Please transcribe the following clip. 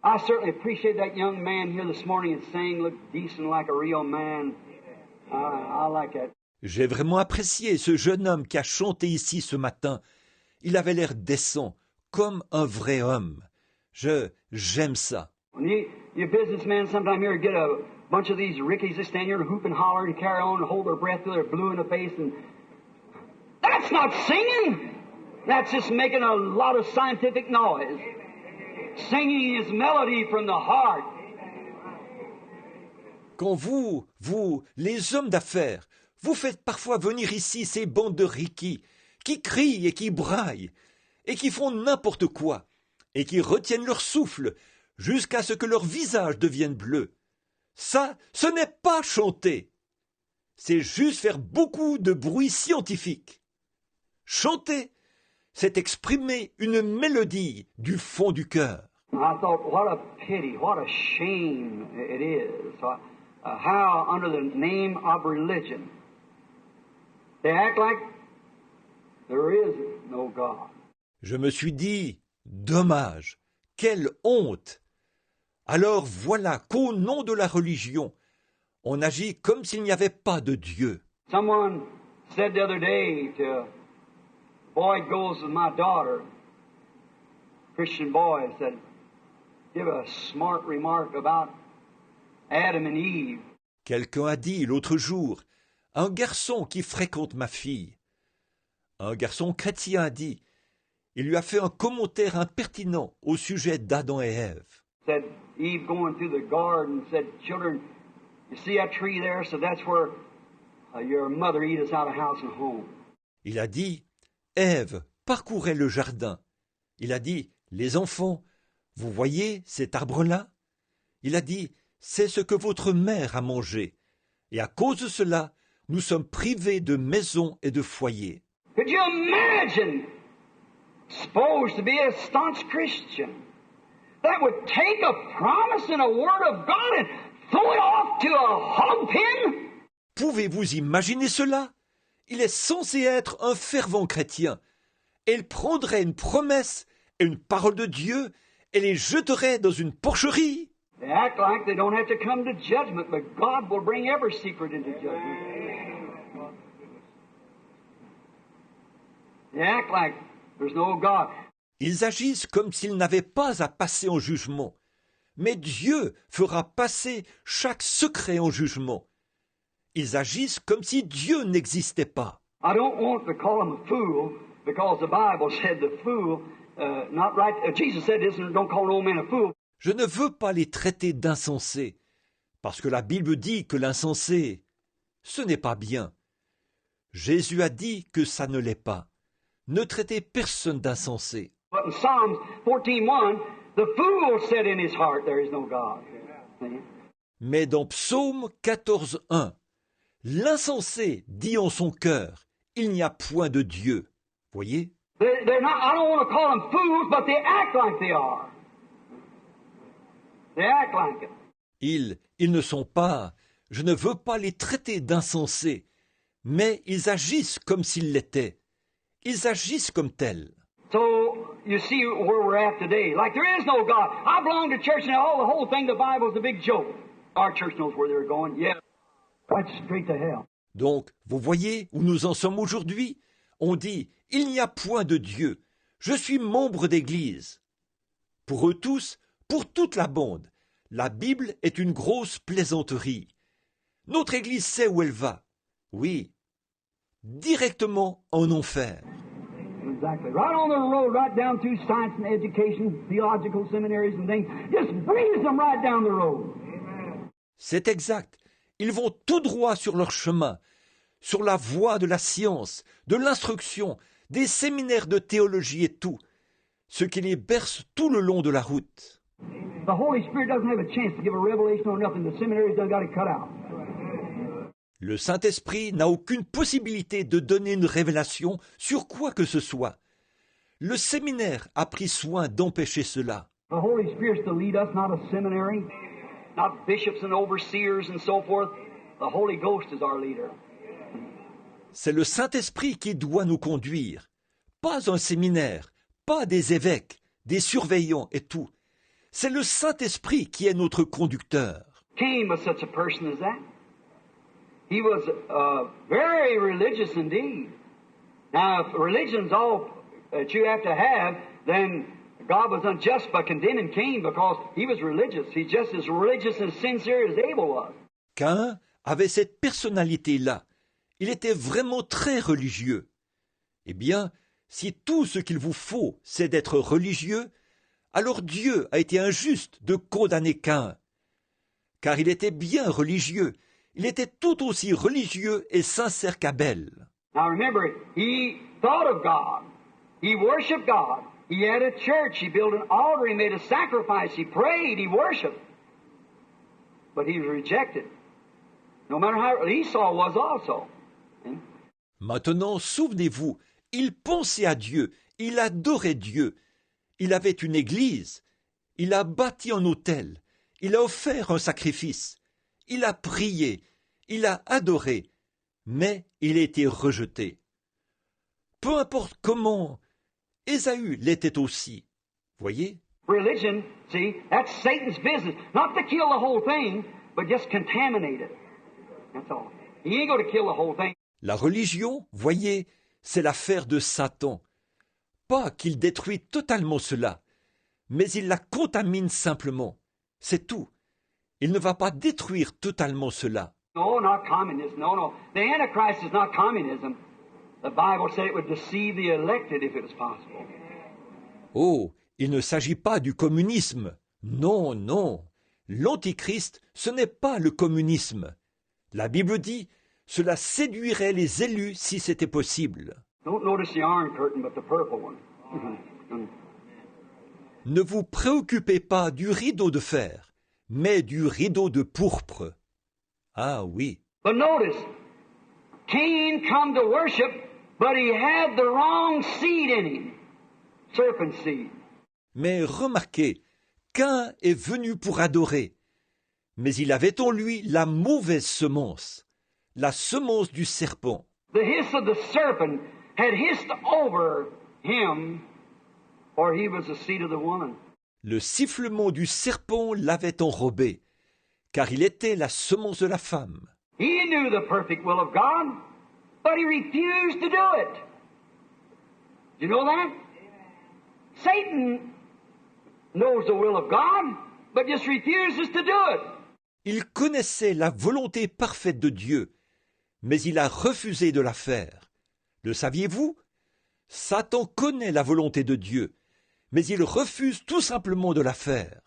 I certainly appreciate that young man here this morning and saying, look decent like a real man. I like that. J'ai vraiment apprécié ce jeune homme qui a chanté ici ce matin. Il avait l'air décent, comme un vrai homme. J'aime ça. You businessmen sometime here get a bunch of these rickies that stand here and hoop and holler and carry on and hold their breath till they're blue in the face, and that's not singing. That's just making a lot of scientific noise. Singing is melody from the heart. Quand vous, les hommes d'affaires, vous faites parfois venir ici ces bandes de rickies qui crient et qui braillent et qui font n'importe quoi et qui retiennent leur souffle jusqu'à ce que leur visage devienne bleu. Ça, ce n'est pas chanter. C'est juste faire beaucoup de bruit scientifique. Chanter, c'est exprimer une mélodie du fond du cœur. I thought, what a pity, what a shame it is. How, under the name of religion, they act like there is no God. Je me suis dit, dommage, quelle honte. Alors voilà qu'au nom de la religion, on agit comme s'il n'y avait pas de Dieu. Someone said the other day to a boy goes with my daughter, Christian boy, said, give a smart remark about Adam and Eve. Quelqu'un a dit l'autre jour, un garçon qui fréquente ma fille. Un garçon chrétien a dit, il lui a fait un commentaire impertinent au sujet d'Adam et Ève. Said Eve going through the garden said, children, you see that tree there? So that's where your mother eat us out of house and home. Il a dit, Ève parcourait le jardin. Il a dit, les enfants, vous voyez cet arbre-là? Il a dit, c'est ce que votre mère a mangé. Et à cause de cela, nous sommes privés de maison et de foyer. Could you imagine? Supposed to be a staunch Christian that would take a promise and a word of God and throw it off to a hog pen? Pouvez-vous imaginer cela? Il est censé être un fervent chrétien. Et il prendrait une promesse et une parole de Dieu et les jeterait dans une porcherie. They act like they don't have to come to judgment, but God will bring every secret into judgment. They act like there's no God. Ils agissent comme s'ils n'avaient pas à passer en jugement. Mais Dieu fera passer chaque secret en jugement. Ils agissent comme si Dieu n'existait pas. I don't want to call him a fool because the Bible said the fool, not right. Jesus said this, and don't call no man a fool. Je ne veux pas les traiter d'insensés, parce que la Bible dit que l'insensé, ce n'est pas bien. Jésus a dit que ça ne l'est pas. Ne traitez personne d'insensé. But in Psalms 14:1, the fool said in his heart, there is no God. Mais dans Psaume 14:1, l'insensé dit en son cœur, il n'y a point de Dieu. Voyez? They're not, I don't want to call them fools, but they act like they are. They act like it. Ils ne sont pas, je ne veux pas les traiter d'insensés, mais ils agissent comme s'ils l'étaient. Ils agissent comme tels. So, you see where we're at today. Like there is no God. I belong to church and all the whole thing, the Bible is a big joke. Our church knows where they're going. Yeah. Right straight to hell. Donc, vous voyez où nous en sommes aujourd'hui? On dit, il n'y a point de Dieu. Je suis membre d'église. Pour eux tous, pour toute la bande, la Bible est une grosse plaisanterie. Notre église sait où elle va. Oui, directement en enfer. Exactly. Right on the road, right down through science and education, theological seminaries and things. Just breeze them right down the road. C'est exact. Ils vont tout droit sur leur chemin, sur la voie de la science, de l'instruction, des séminaires de théologie et tout, ce qui les berce tout le long de la route. The Holy Spirit doesn't have a chance to give a revelation on nothing. The seminaries done got it cut out. Le Saint-Esprit n'a aucune possibilité de donner une révélation sur quoi que ce soit. Le séminaire a pris soin d'empêcher cela. The Holy Spirit's to lead us, not a seminary, not bishops and overseers and so forth. The Holy Ghost is our leader. C'est le Saint-Esprit qui doit nous conduire. Pas un séminaire, pas des évêques, des surveillants et tout. c'est le Saint-Esprit qui est notre conducteur. Cain was such a person as that. He was very religious indeed. Now, if religion's all that you have to have, then God was unjust by condemning Cain because he was religious. He's just as religious and sincere as Abel was. Cain avait cette personnalité-là. Il était vraiment très religieux. Eh bien, si tout ce qu'il vous faut, c'est d'être religieux, alors Dieu a été injuste de condamner Cain. Car il était bien religieux. Il était tout aussi religieux et sincère qu'Abel. Now remember, he thought of God. He worshiped God. He had a church. He built an altar. He made a sacrifice. He prayed. He worshiped. But he was rejected. No matter how Esau was also. Maintenant, souvenez-vous, il pensait à Dieu. Il adorait Dieu. Il avait une église. Il a bâti un autel. Il a offert un sacrifice. Il a prié. Il a adoré. Mais il a été rejeté. Peu importe comment, Ésaü l'était aussi. Voyez? Religion, see, that's Satan's business. Not to kill the whole thing, but just contaminate it. That's all. He ain't going to kill the whole thing. La religion, voyez, c'est l'affaire de Satan. Pas qu'il détruit totalement cela, mais il la contamine simplement. C'est tout. Il ne va pas détruire totalement cela. No, not communism. No. The Antichrist is not communism. The Bible said it would deceive the elected if it was possible. Oh, il ne s'agit pas du communisme. Non, non. L'Antichrist, ce n'est pas le communisme. La Bible dit, cela séduirait les élus si c'était possible. Don't notice the iron curtain, but the purple one. Ne vous préoccupez pas du rideau de fer, mais du rideau de pourpre. Ah oui. But notice, Cain come to worship, but he had the wrong seed in him. Serpent seed. Mais remarquez, Cain est venu pour adorer, mais il avait en lui la mauvaise semence, la semence du serpent. The hiss of the serpent had hissed over him, for he was the seed of the woman. Le sifflement du serpent l'avait enrobé, car il était la semence de la femme. He knew the perfect will of God, but he refused to do it. Do you know that? Satan knows the will of God, but just refuses to do it. Il connaissait la volonté parfaite de Dieu, mais il a refusé de la faire. Le saviez-vous? Satan connaît la volonté de Dieu, mais il refuse tout simplement de la faire.